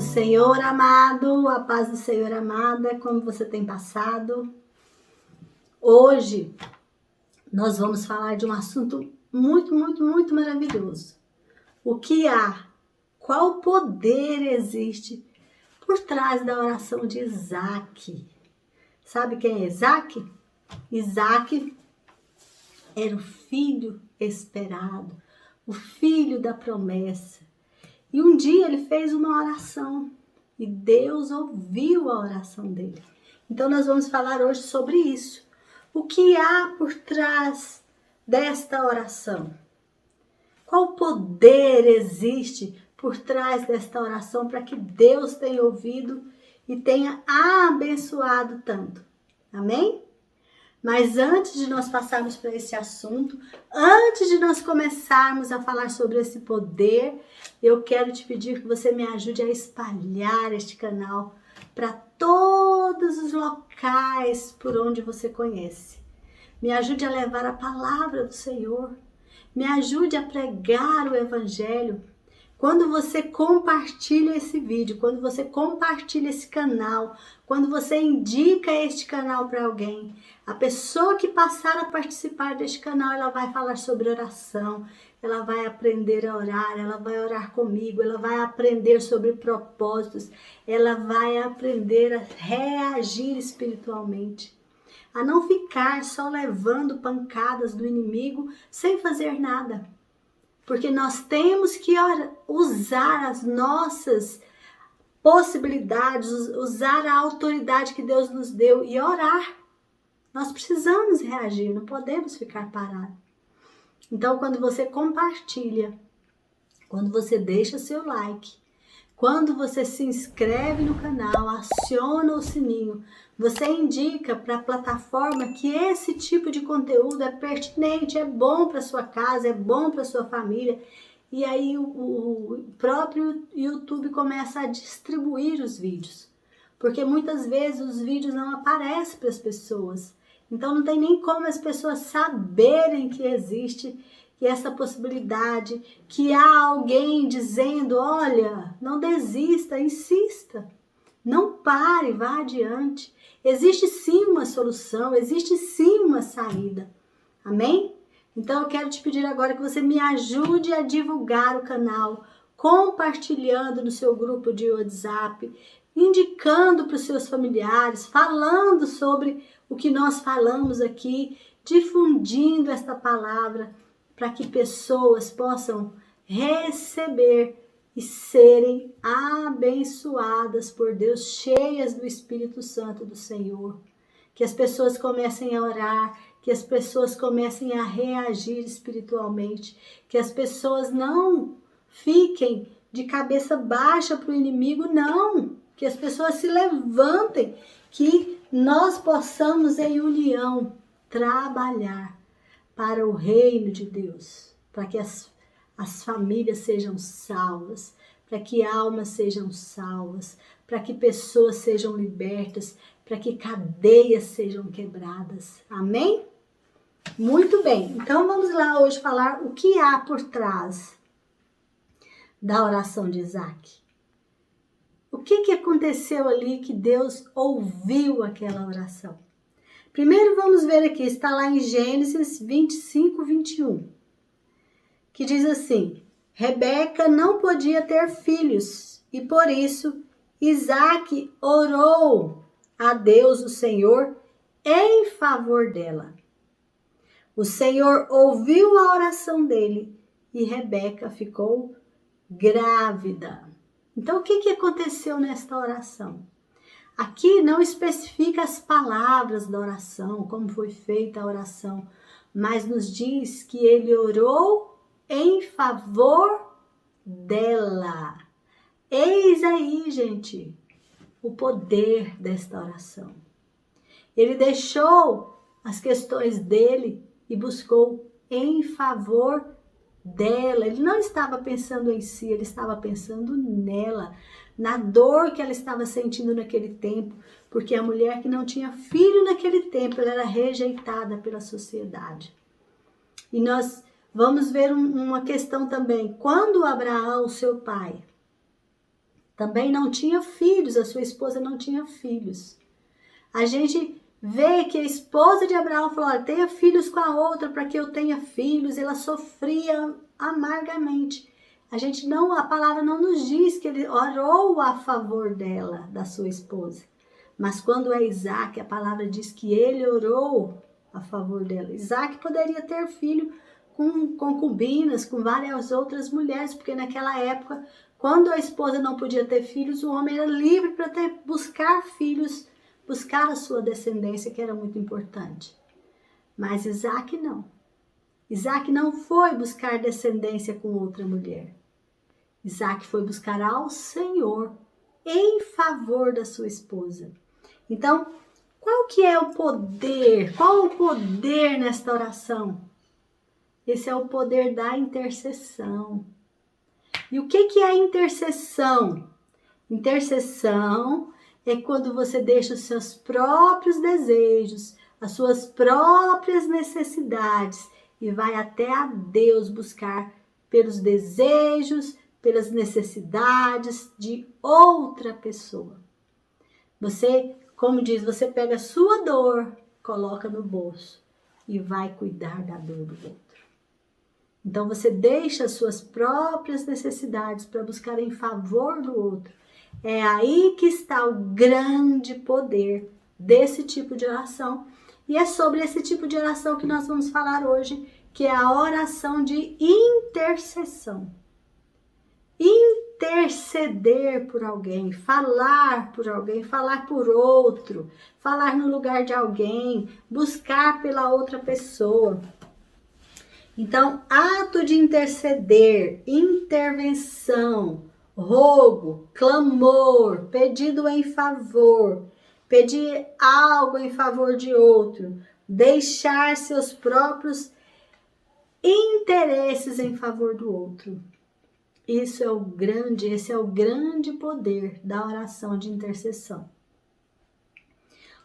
do Senhor, amado, a paz do Senhor, amada, como você tem passado? Hoje nós vamos falar de um assunto muito maravilhoso. O que há? Qual poder existe por trás da oração de Isaac? Sabe quem é Isaac? Isaac era o filho esperado, o filho da promessa. E um dia ele fez uma oração e Deus ouviu a oração dele. Então nós vamos falar hoje sobre isso. O que há por trás desta oração? Qual poder existe por trás desta oração para que Deus tenha ouvido e tenha abençoado tanto? Amém? Mas antes de nós passarmos para esse assunto, antes de nós começarmos a falar sobre esse poder, eu quero te pedir que você me ajude a espalhar este canal para todos os locais por onde você conhece. Me ajude a levar a palavra do Senhor. Me ajude a pregar o Evangelho. Quando você compartilha esse vídeo, quando você compartilha esse canal, quando você indica este canal para alguém, a pessoa que passar a participar deste canal, ela vai falar sobre oração, ela vai aprender a orar, ela vai orar comigo, ela vai aprender sobre propósitos, ela vai aprender a reagir espiritualmente, a não ficar só levando pancadas do inimigo sem fazer nada. Porque nós temos que usar as nossas possibilidades, usar a autoridade que Deus nos deu e orar. Nós precisamos reagir, não podemos ficar parados. Então, quando você compartilha, quando você deixa seu like, quando você se inscreve no canal, aciona o sininho, você indica para a plataforma que esse tipo de conteúdo é pertinente, é bom para sua casa, é bom para sua família. E aí o próprio YouTube começa a distribuir os vídeos. Porque muitas vezes os vídeos não aparecem para as pessoas. Então não tem nem como as pessoas saberem que existe essa possibilidade, que há alguém dizendo, olha, não desista, insista, não pare, vá adiante. Existe sim uma solução, existe sim uma saída. Amém? Então eu quero te pedir agora que você me ajude a divulgar o canal, compartilhando no seu grupo de WhatsApp, indicando para os seus familiares, falando sobre o que nós falamos aqui, difundindo esta palavra, para que pessoas possam receber e serem abençoadas por Deus, cheias do Espírito Santo do Senhor. Que as pessoas comecem a orar, que as pessoas comecem a reagir espiritualmente, que as pessoas não fiquem de cabeça baixa para o inimigo, não. Que as pessoas se levantem, que nós possamos em união trabalhar para o reino de Deus, para que as famílias sejam salvas, para que almas sejam salvas, para que pessoas sejam libertas, para que cadeias sejam quebradas. Amém? Muito bem, então vamos lá hoje falar o que há por trás da oração de Isaac. O que aconteceu ali que Deus ouviu aquela oração? Primeiro vamos ver aqui, está lá em Gênesis 25, 21, que diz assim, Rebeca não podia ter filhos e por isso Isaac orou a Deus, o Senhor, em favor dela. O Senhor ouviu a oração dele e Rebeca ficou grávida. Então, o que aconteceu nesta oração? Aqui não especifica as palavras da oração, como foi feita a oração, mas nos diz que ele orou em favor dela. Eis aí, gente, o poder desta oração. Ele deixou as questões dele e buscou em favor dela. Ele não estava pensando em si, ele estava pensando nela, na dor que ela estava sentindo naquele tempo, porque a mulher que não tinha filho naquele tempo, ela era rejeitada pela sociedade. E nós vamos ver uma questão também. Quando Abraão, seu pai, também não tinha filhos, a sua esposa não tinha filhos. A gente vê que a esposa de Abraão falou, olha, tenha filhos com a outra para que eu tenha filhos. Ela sofria amargamente. A palavra não nos diz que ele orou a favor dela, da sua esposa. Mas quando é Isaac, a palavra diz que ele orou a favor dela. Isaac poderia ter filho com concubinas, com várias outras mulheres, porque naquela época, quando a esposa não podia ter filhos, o homem era livre para buscar filhos, buscar a sua descendência, que era muito importante. Mas Isaac não. Isaac não foi buscar descendência com outra mulher. Isaac foi buscar ao Senhor em favor da sua esposa. Então, qual que é o poder? Qual o poder nesta oração? Esse é o poder da intercessão. E o que é intercessão? Intercessão é quando você deixa os seus próprios desejos, as suas próprias necessidades e vai até a Deus buscar pelos desejos, pelas necessidades de outra pessoa. Você, como diz, você pega a sua dor, coloca no bolso e vai cuidar da dor do outro. Então você deixa as suas próprias necessidades para buscar em favor do outro. É aí que está o grande poder desse tipo de oração. E é sobre esse tipo de oração que nós vamos falar hoje, que é a oração de intercessão. Interceder por alguém, falar por alguém, falar por outro, falar no lugar de alguém, buscar pela outra pessoa. Então, ato de interceder, intervenção, rogo, clamor, pedido em favor, pedir algo em favor de outro, deixar seus próprios interesses em favor do outro. Esse é o grande poder da oração de intercessão.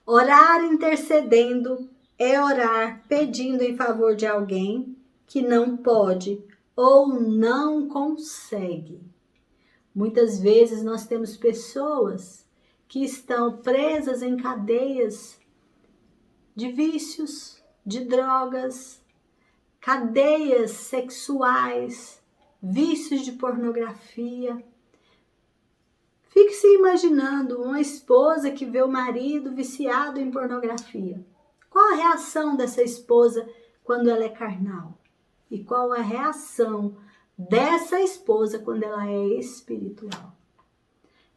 Orar intercedendo é orar pedindo em favor de alguém que não pode ou não consegue. Muitas vezes nós temos pessoas que estão presas em cadeias de vícios, de drogas, cadeias sexuais, vícios de pornografia. Fique se imaginando uma esposa que vê o marido viciado em pornografia. Qual a reação dessa esposa quando ela é carnal? E qual a reação dessa esposa quando ela é espiritual?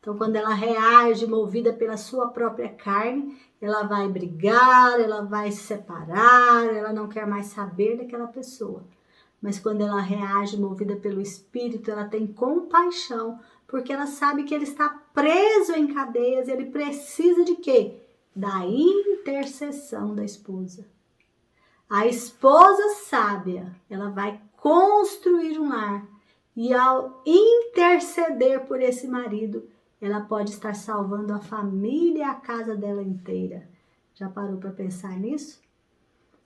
Então, quando ela reage movida pela sua própria carne, ela vai brigar, ela vai se separar, ela não quer mais saber daquela pessoa. Mas quando ela reage movida pelo Espírito, ela tem compaixão, porque ela sabe que ele está preso em cadeias, ele precisa de quê? Da intercessão da esposa. A esposa sábia, ela vai construir um lar e ao interceder por esse marido, ela pode estar salvando a família e a casa dela inteira. Já parou para pensar nisso?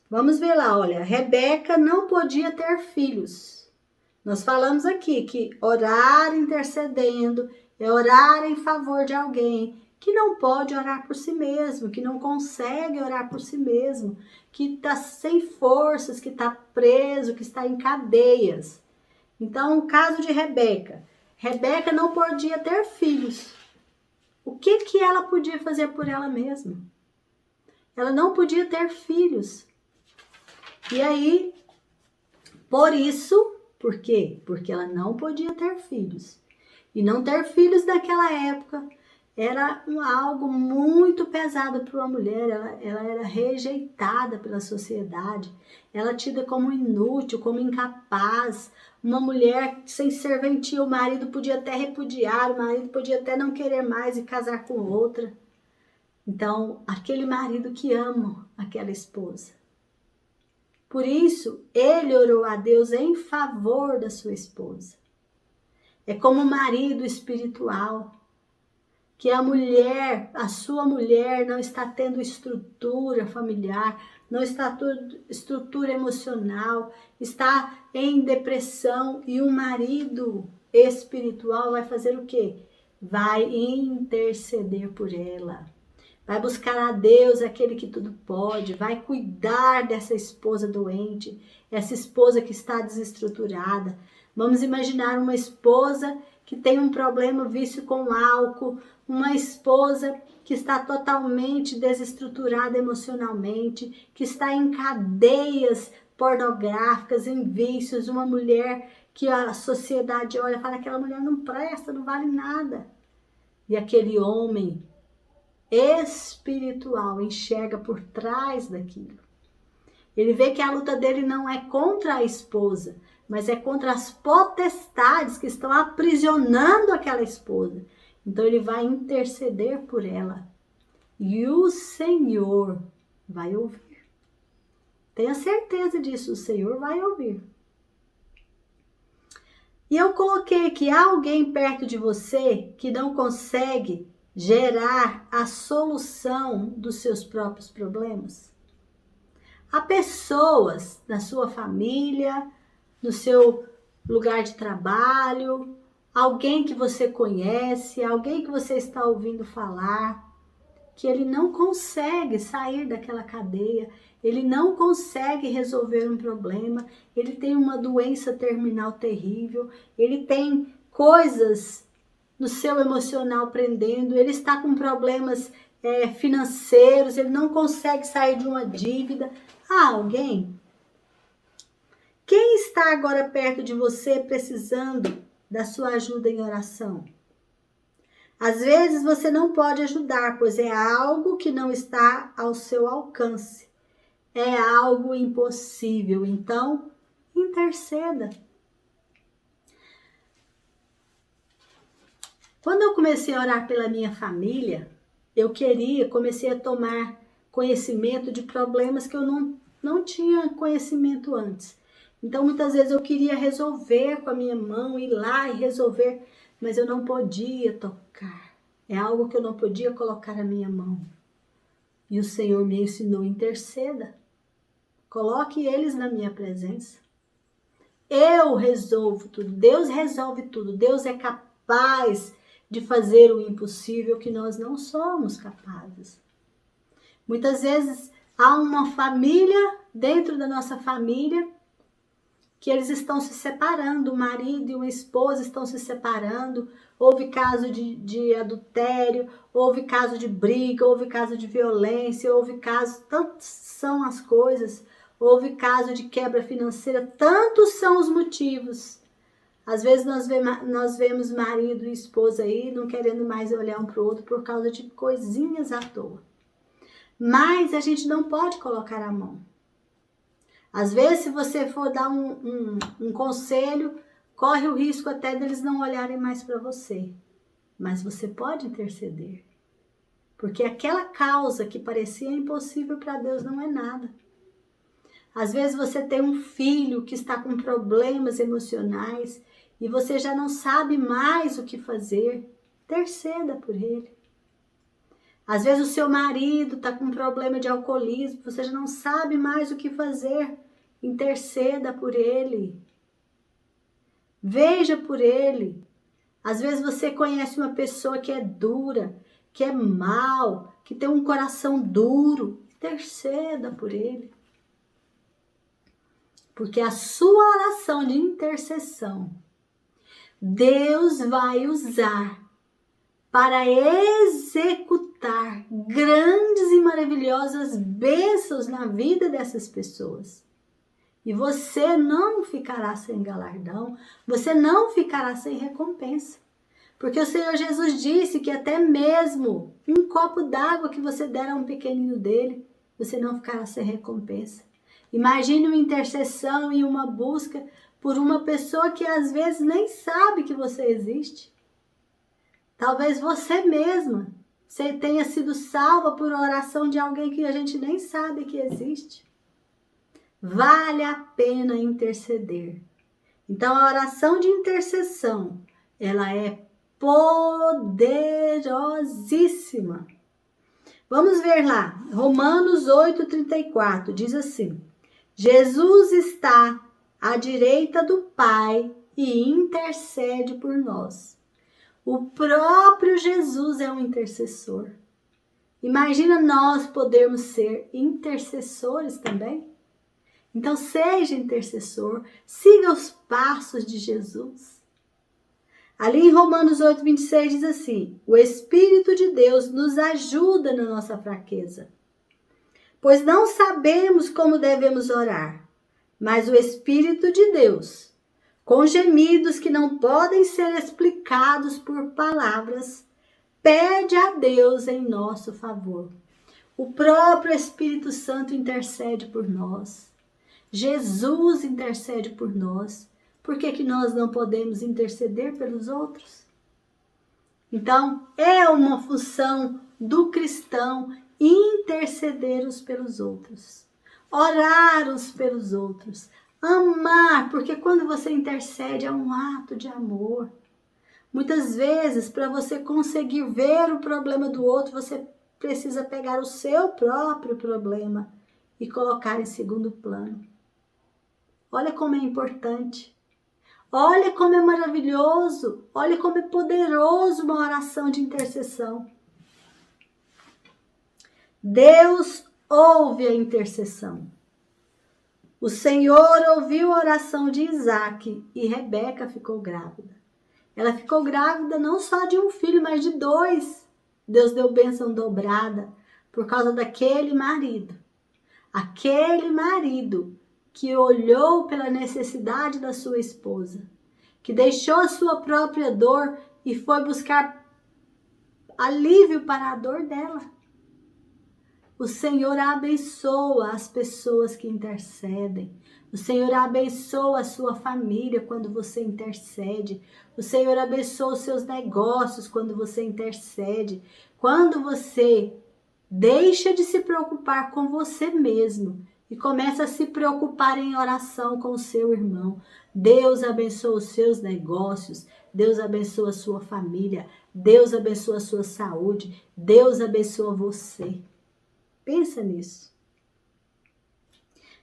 Vamos ver lá, olha, Rebeca não podia ter filhos. Nós falamos aqui que orar intercedendo é orar em favor de alguém que não pode orar por si mesmo, que não consegue orar por si mesmo, que está sem forças, que está preso, que está em cadeias. Então, o caso de Rebeca. Rebeca não podia ter filhos. O que ela podia fazer por ela mesma? Ela não podia ter filhos. E aí, por quê? Porque ela não podia ter filhos. E não ter filhos naquela época era algo muito pesado para uma mulher. Ela era rejeitada pela sociedade. Ela era tida como inútil, como incapaz. Uma mulher sem serventia, o marido podia até repudiar, o marido podia até não querer mais e casar com outra. Então, aquele marido que ama aquela esposa. Por isso, ele orou a Deus em favor da sua esposa. É como um marido espiritual, que a sua mulher não está tendo estrutura familiar, não está tendo estrutura emocional, está em depressão e o marido espiritual vai fazer o quê? vai interceder por ela. Vai buscar a Deus, aquele que tudo pode. Vai cuidar dessa esposa doente, essa esposa que está desestruturada. Vamos imaginar uma esposa que tem um problema, vício com álcool, uma esposa que está totalmente desestruturada emocionalmente, que está em cadeias pornográficas, em vícios, uma mulher que a sociedade olha e fala: aquela mulher não presta, não vale nada. E aquele homem espiritual enxerga por trás daquilo. Ele vê que a luta dele não é contra a esposa, mas é contra as potestades que estão aprisionando aquela esposa. Então ele vai interceder por ela. E o Senhor vai ouvir. Tenha certeza disso, o Senhor vai ouvir. E eu coloquei aqui: há alguém perto de você que não consegue gerar a solução dos seus próprios problemas? Há pessoas na sua família, no seu lugar de trabalho, alguém que você conhece, alguém que você está ouvindo falar, que ele não consegue sair daquela cadeia, ele não consegue resolver um problema, ele tem uma doença terminal terrível, ele tem coisas no seu emocional prendendo, ele está com problemas financeiros, ele não consegue sair de uma dívida. Há alguém? Quem está agora perto de você precisando da sua ajuda em oração? Às vezes você não pode ajudar, pois é algo que não está ao seu alcance. É algo impossível. Então, interceda. Quando eu comecei a orar pela minha família, comecei a tomar conhecimento de problemas que eu não tinha conhecimento antes. Então, muitas vezes eu queria resolver com a minha mão, ir lá e resolver, mas eu não podia tocar. É algo que eu não podia colocar a minha mão. E o Senhor me ensinou: interceda. Coloque eles na minha presença. Eu resolvo tudo. Deus resolve tudo. Deus é capaz de fazer o impossível que nós não somos capazes. Muitas vezes há uma família, dentro da nossa família, que eles estão se separando, o marido e uma esposa estão se separando, houve caso de adultério, houve caso de briga, houve caso de violência, houve caso, tantas são as coisas, houve caso de quebra financeira, tantos são os motivos. Às vezes nós vemos marido e esposa aí não querendo mais olhar um para o outro por causa de coisinhas à toa. Mas a gente não pode colocar a mão. Às vezes, se você for dar um conselho, corre o risco até deles não olharem mais para você. Mas você pode interceder. Porque aquela causa que parecia impossível para Deus não é nada. Às vezes você tem um filho que está com problemas emocionais e você já não sabe mais o que fazer. Interceda por ele. Às vezes o seu marido está com um problema de alcoolismo, você já não sabe mais o que fazer. Interceda por ele. Veja por ele. Às vezes você conhece uma pessoa que é dura, que é mal, que tem um coração duro. Interceda por ele. Porque a sua oração de intercessão, Deus vai usar para executar grandes e maravilhosas bênçãos na vida dessas pessoas. E você não ficará sem galardão, você não ficará sem recompensa. Porque o Senhor Jesus disse que até mesmo um copo d'água que você der a um pequenino dele, você não ficará sem recompensa. Imagine uma intercessão e uma busca por uma pessoa que às vezes nem sabe que você existe. Talvez você mesma, você tenha sido salva por oração de alguém que a gente nem sabe que existe. Vale a pena interceder. Então, a oração de intercessão, ela é poderosíssima. Vamos ver lá, Romanos 8:34, diz assim: Jesus está à direita do Pai e intercede por nós. O próprio Jesus é um intercessor. Imagina nós podermos ser intercessores também? Então seja intercessor, siga os passos de Jesus. Ali em Romanos 8:26 diz assim: o Espírito de Deus nos ajuda na nossa fraqueza, pois não sabemos como devemos orar, mas o Espírito de Deus, com gemidos que não podem ser explicados por palavras, pede a Deus em nosso favor. O próprio Espírito Santo intercede por nós. Jesus intercede por nós. Por que nós não podemos interceder pelos outros? Então, é uma função do cristão interceder uns pelos outros. Orar uns pelos outros. Amar, porque quando você intercede é um ato de amor. Muitas vezes, para você conseguir ver o problema do outro, você precisa pegar o seu próprio problema e colocar em segundo plano. Olha como é importante. Olha como é maravilhoso. Olha como é poderoso uma oração de intercessão. Deus ouve a intercessão. O Senhor ouviu a oração de Isaac e Rebeca ficou grávida. Ela ficou grávida não só de um filho, mas de 2. Deus deu bênção dobrada por causa daquele marido. Aquele marido que olhou pela necessidade da sua esposa, que deixou a sua própria dor e foi buscar alívio para a dor dela. O Senhor abençoa as pessoas que intercedem. O Senhor abençoa a sua família quando você intercede. O Senhor abençoa os seus negócios quando você intercede. Quando você deixa de se preocupar com você mesmo e começa a se preocupar em oração com o seu irmão, Deus abençoa os seus negócios, Deus abençoa a sua família, Deus abençoa a sua saúde, Deus abençoa você. Pensa nisso.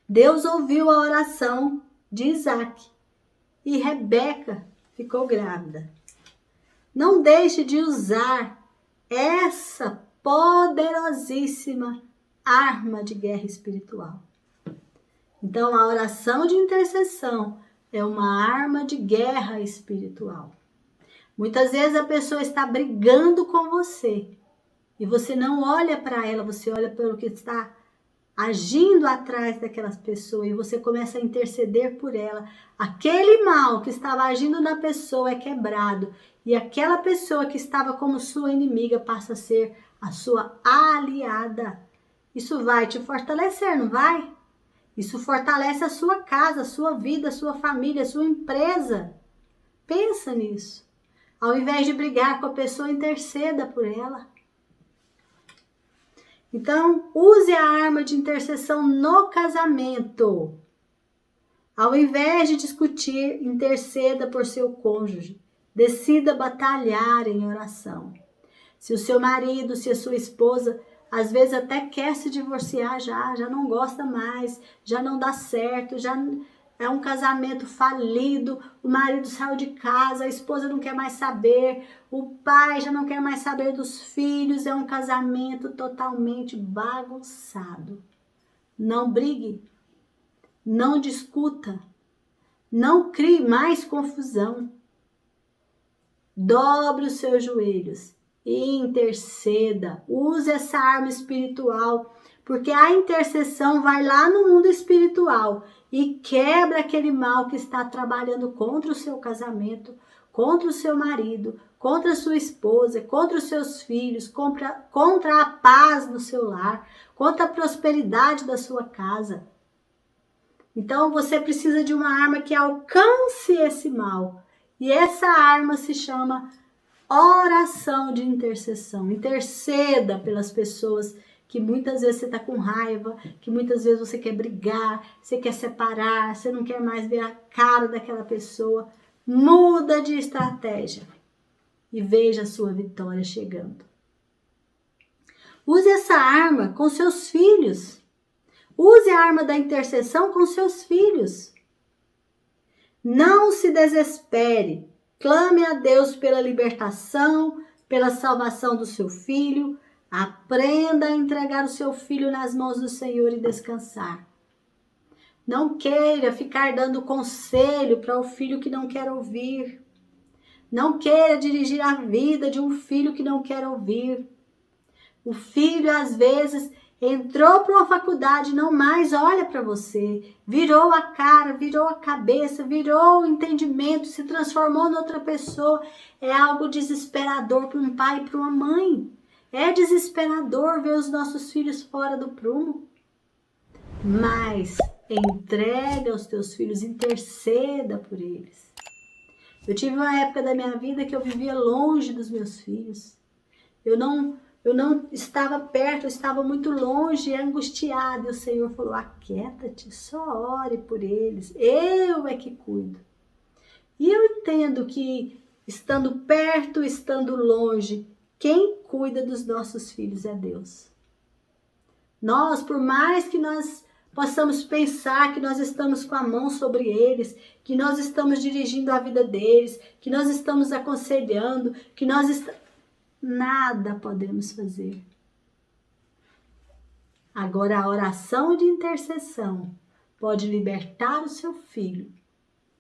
Deus ouviu a oração de Isaac e Rebeca ficou grávida. Não deixe de usar essa poderosíssima arma de guerra espiritual. Então, a oração de intercessão é uma arma de guerra espiritual. Muitas vezes a pessoa está brigando com você e você não olha para ela, você olha para o que está agindo atrás daquelas pessoas e você começa a interceder por ela. Aquele mal que estava agindo na pessoa é quebrado e aquela pessoa que estava como sua inimiga passa a ser a sua aliada. Isso vai te fortalecer, não vai? Isso fortalece a sua casa, a sua vida, a sua família, a sua empresa. Pensa nisso. Ao invés de brigar com a pessoa, interceda por ela. Então, use a arma de intercessão no casamento. Ao invés de discutir, interceda por seu cônjuge. Decida batalhar em oração. Se o seu marido, se a sua esposa, às vezes até quer se divorciar já não gosta mais, já não dá certo, já é um casamento falido, o marido saiu de casa, a esposa não quer mais saber, o pai já não quer mais saber dos filhos, é um casamento totalmente bagunçado. Não brigue, não discuta, não crie mais confusão. Dobre os seus joelhos e interceda, use essa arma espiritual, porque a intercessão vai lá no mundo espiritual e quebra aquele mal que está trabalhando contra o seu casamento, contra o seu marido, contra a sua esposa, contra os seus filhos, contra a paz no seu lar, contra a prosperidade da sua casa. Então você precisa de uma arma que alcance esse mal. E essa arma se chama oração de intercessão. Interceda pelas pessoas que muitas vezes você está com raiva, que muitas vezes você quer brigar, você quer separar, você não quer mais ver a cara daquela pessoa. Muda de estratégia e veja a sua vitória chegando. Use essa arma com seus filhos. Use a arma da intercessão com seus filhos. Não se desespere Clame a Deus pela libertação, pela salvação do seu filho. Aprenda a entregar o seu filho nas mãos do Senhor e descansar. Não queira ficar dando conselho para o filho que não quer ouvir. Não queira dirigir a vida de um filho que não quer ouvir. O filho, às vezes, entrou para uma faculdade, não mais olha para você. Virou a cara, virou a cabeça, virou o entendimento, se transformou em outra pessoa. É algo desesperador para um pai e para uma mãe. É desesperador ver os nossos filhos fora do prumo. Mas entrega os teus filhos, interceda por eles. Eu tive uma época da minha vida que eu vivia longe dos meus filhos. Eu não estava perto, eu estava muito longe, angustiada. E o Senhor falou, aquieta-te, só ore por eles. Eu é que cuido. E eu entendo que estando perto, estando longe, quem cuida dos nossos filhos é Deus. Nós, por mais que nós possamos pensar que nós estamos com a mão sobre eles, que nós estamos dirigindo a vida deles, que nós estamos aconselhando, que nós nada podemos fazer. Agora, a oração de intercessão pode libertar o seu filho,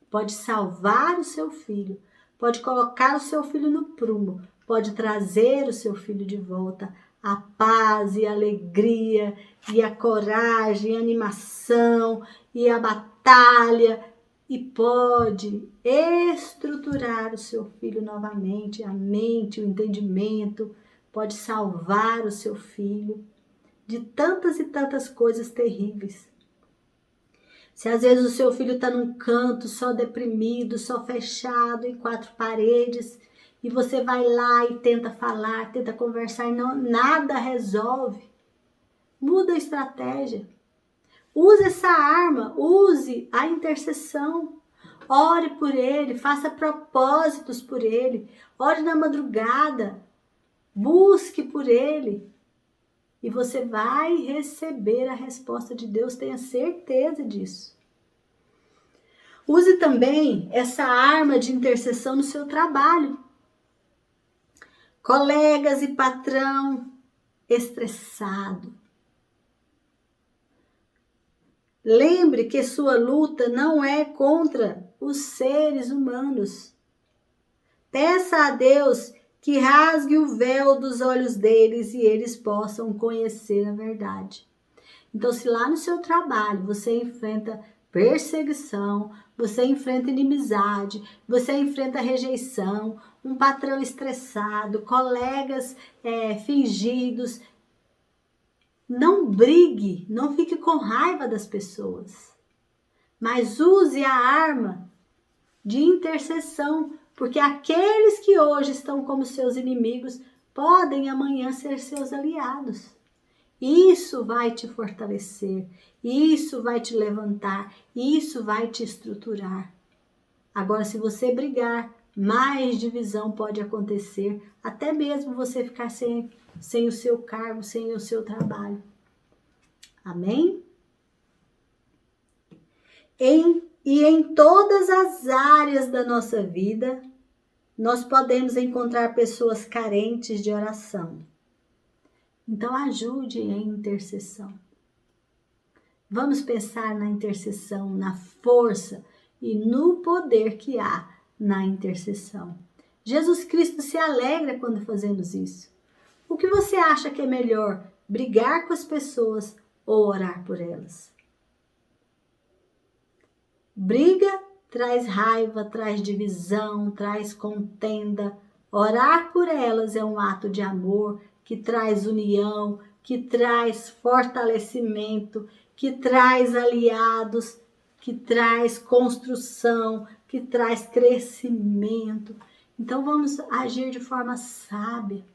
pode salvar o seu filho, pode colocar o seu filho no prumo, pode trazer o seu filho de volta. A paz e a alegria, e a coragem, a animação, e a batalha, e pode estruturar o seu filho novamente, a mente, o entendimento, pode salvar o seu filho de tantas e tantas coisas terríveis. Se às vezes o seu filho está num canto, só deprimido, só fechado, em quatro paredes, e você vai lá e tenta falar, tenta conversar e nada resolve. Muda a estratégia. Use essa arma, use a intercessão. Ore por ele, faça propósitos por ele. Ore na madrugada, busque por ele. E você vai receber a resposta de Deus, tenha certeza disso. Use também essa arma de intercessão no seu trabalho. Colegas e patrão estressado. Lembre que sua luta não é contra os seres humanos. Peça a Deus que rasgue o véu dos olhos deles e eles possam conhecer a verdade. Então, se lá no seu trabalho você enfrenta perseguição, você enfrenta inimizade, você enfrenta rejeição, um patrão estressado, colegas fingidos, não brigue, não fique com raiva das pessoas, mas use a arma de intercessão, porque aqueles que hoje estão como seus inimigos podem amanhã ser seus aliados. Isso vai te fortalecer, isso vai te levantar, isso vai te estruturar. Agora, se você brigar, mais divisão pode acontecer, até mesmo você ficar sem o seu cargo, sem o seu trabalho. Amém? Em todas as áreas da nossa vida, nós podemos encontrar pessoas carentes de oração. Então, ajude em intercessão. Vamos pensar na intercessão, na força e no poder que há na intercessão. Jesus Cristo se alegra quando fazemos isso. O que você acha que é melhor, brigar com as pessoas ou orar por elas? Briga traz raiva, traz divisão, traz contenda. Orar por elas é um ato de amor que traz união, que traz fortalecimento, que traz aliados, que traz construção, que traz crescimento. Então vamos agir de forma sábia.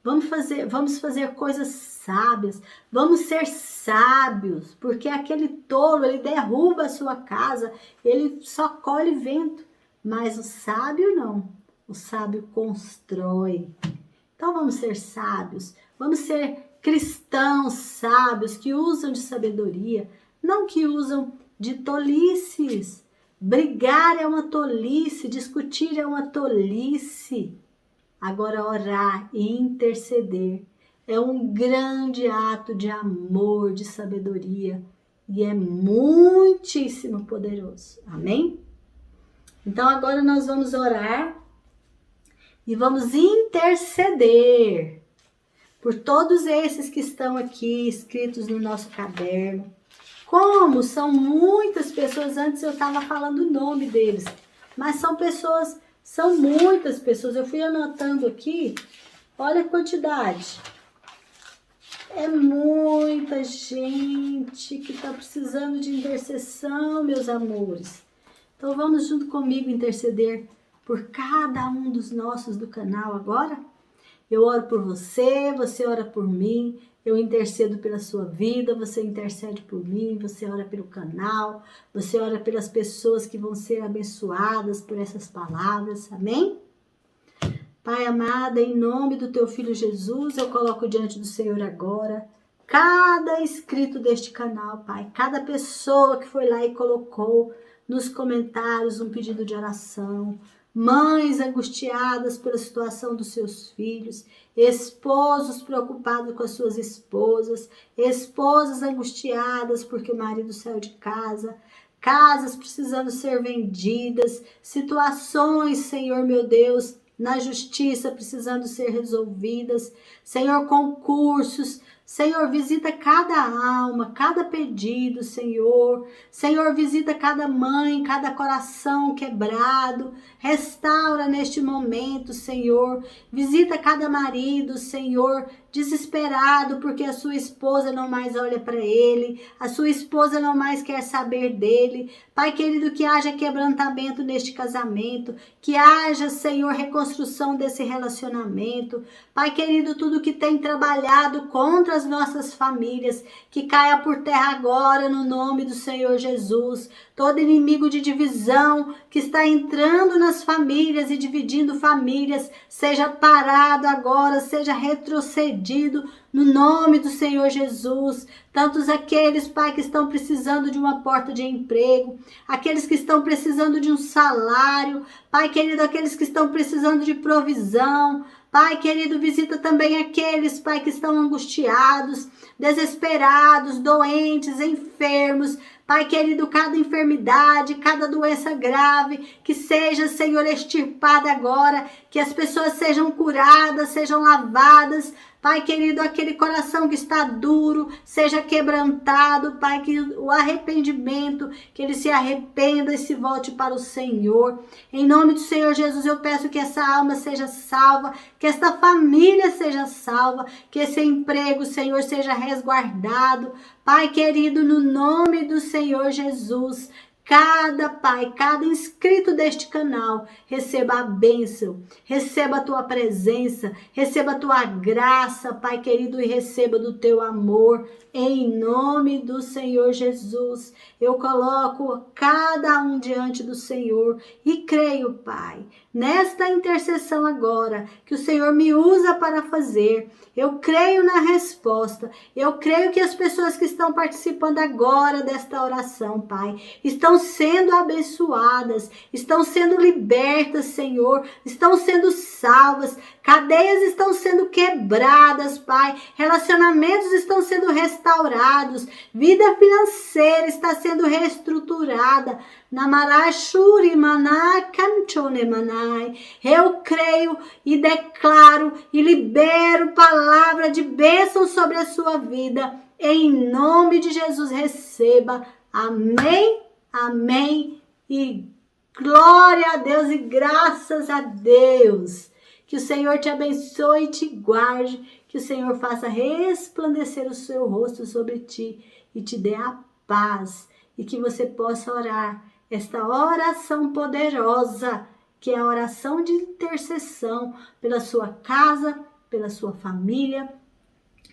Vamos fazer coisas sábias. Vamos ser sábios, porque aquele tolo, ele derruba a sua casa, ele só colhe vento. Mas o sábio não. O sábio constrói. Então vamos ser sábios, vamos ser cristãos sábios que usam de sabedoria, não que usam de tolices, Brigar é uma tolice, discutir é uma tolice. Agora, orar e interceder é um grande ato de amor, de sabedoria e é muitíssimo poderoso. Amém? Então, agora nós vamos orar e vamos interceder por todos esses que estão aqui escritos no nosso caderno. Como são muitas pessoas, antes eu estava falando o nome deles, mas são muitas pessoas. Eu fui anotando aqui, olha a quantidade. É muita gente que está precisando de intercessão, meus amores. Então vamos junto comigo interceder por cada um dos nossos do canal agora? Eu oro por você, você ora por mim, eu intercedo pela sua vida, você intercede por mim, você ora pelo canal, você ora pelas pessoas que vão ser abençoadas por essas palavras, amém? Pai amado, em nome do teu Filho Jesus, eu coloco diante do Senhor agora cada inscrito deste canal, Pai, cada pessoa que foi lá e colocou nos comentários um pedido de oração, mães angustiadas pela situação dos seus filhos, esposos preocupados com as suas esposas, esposas angustiadas porque o marido saiu de casa, casas precisando ser vendidas, situações, Senhor meu Deus, na justiça precisando ser resolvidas, Senhor, concursos, Senhor, visita cada alma, cada pedido, Senhor. Senhor, visita cada mãe, cada coração quebrado. Restaura neste momento, Senhor. Visita cada marido, Senhor, desesperado porque a sua esposa não mais olha para ele, a sua esposa não mais quer saber dele. Pai querido, que haja quebrantamento neste casamento, que haja, Senhor, reconstrução desse relacionamento. Pai querido, tudo que tem trabalhado contra as nossas famílias, que caia por terra agora no nome do Senhor Jesus. Todo inimigo de divisão que está entrando nas famílias e dividindo famílias, seja parado agora, seja retrocedido no nome do Senhor Jesus. Tantos aqueles, Pai, que estão precisando de uma porta de emprego, aqueles que estão precisando de um salário, Pai querido, aqueles que estão precisando de provisão. Pai querido, visita também aqueles, Pai, que estão angustiados, desesperados, doentes, enfermos. Pai querido, cada enfermidade, cada doença grave, que seja, Senhor, extirpada agora, que as pessoas sejam curadas, sejam lavadas. Pai querido, aquele coração que está duro, seja quebrantado, Pai, que o arrependimento, que ele se arrependa e se volte para o Senhor. Em nome do Senhor Jesus, eu peço que essa alma seja salva, que esta família seja salva, que esse emprego, Senhor, seja resguardado. Pai querido, no nome do Senhor Jesus, cada pai, cada inscrito deste canal, receba a bênção, receba a tua presença, receba a tua graça, Pai querido, e receba do teu amor, em nome do Senhor Jesus. Eu coloco cada um diante do Senhor e creio, Pai, nesta intercessão agora, que o Senhor me usa para fazer. Eu creio na resposta, eu creio que as pessoas que estão participando agora desta oração, Pai, estão sendo abençoadas, estão sendo libertas, Senhor, estão sendo salvas, cadeias estão sendo quebradas, Pai, relacionamentos estão sendo restaurados, vida financeira está sendo reestruturada. Namarashuri maná canchone manai. Eu creio e declaro e libero palavra de bênção sobre a sua vida. Em nome de Jesus, receba. Amém, amém e glória a Deus e graças a Deus. Que o Senhor te abençoe e te guarde. Que o Senhor faça resplandecer o seu rosto sobre ti e te dê a paz. E que você possa orar esta oração poderosa, que é a oração de intercessão pela sua casa, pela sua família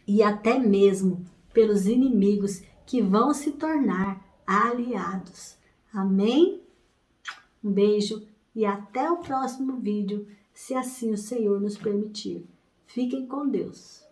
e até mesmo pelos inimigos que vão se tornar aliados. Amém? Um beijo e até o próximo vídeo, se assim o Senhor nos permitir. Fiquem com Deus.